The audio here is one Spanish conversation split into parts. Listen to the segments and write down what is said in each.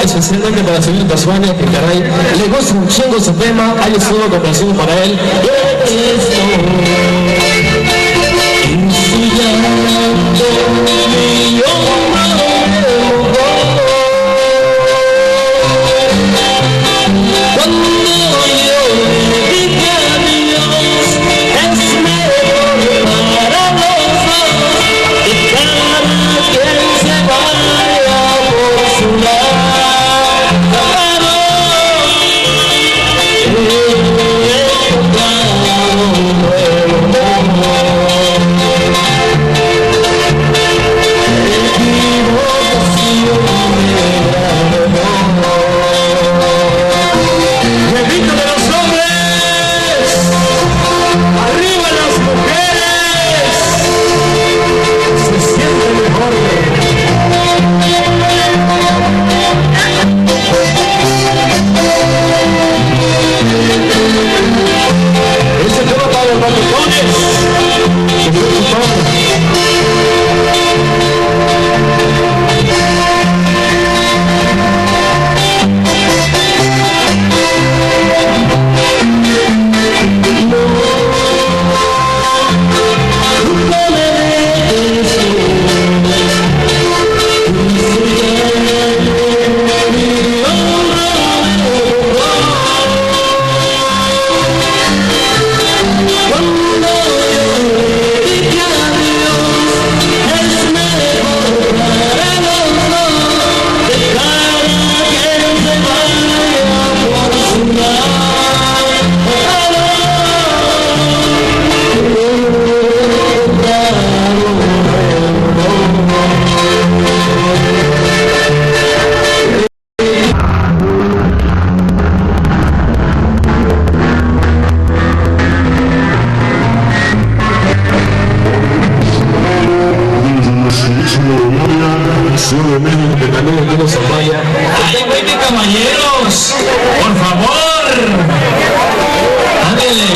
especialmente para subir Tasmania, que caray, le gusta un chingo su tema, hay estuvo complacido para él. ¡Ay, vete, caballeros! ¡Por favor! ¡Ándale!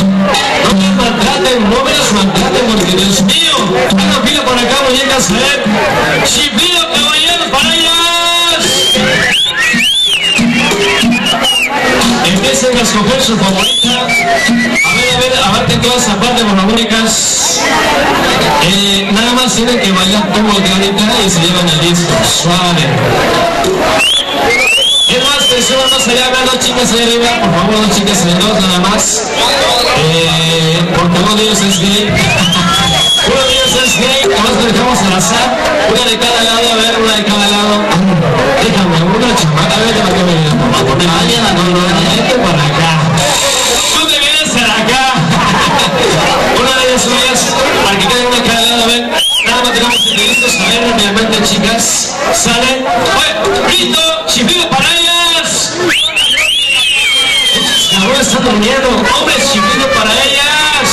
No me maltraten, no me los maltraten, porque Dios mío. Hagan fila por acá, muñecas, ¡Chiflido, caballeros, para ellas! Empiecen a escoger su favorita. Abarquen toda esa parte con las muñecas. Nada más tienen que bailar como que ahorita y se llevan el disco. Suave. Es más, que suban más allá, vean dos chicas allá arriba, por favor, dos chicas en dos nada más. Porque uno de ellos es gay. Uno de ellos es gay, además lo dejamos al azar. Una de cada lado, a ver, una de cada lado. Déjame, una chamaca, a ver, para que me digan, mamá, porque vayan a vente para acá. Tú te vienes para acá. Una de ellas suyas, para que quede una de cada lado, a ver. Nada más tenemos que listos, a ver, rápidamente, chicas. Sale. ¡Oye, grito! ¡Chiflido para ellas! Ahora están durmiendo. ¡Hombre, chiflido para ellas!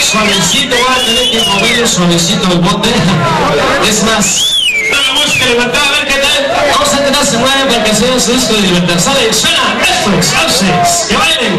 Suavecito, va a tener que mover suavecito el bote. Es más, la música de libertad, a ver qué tal. Vamos a intentar se mueven para que sea su disco de libertad. Sale, suena, Netflix, Houses, que bailen.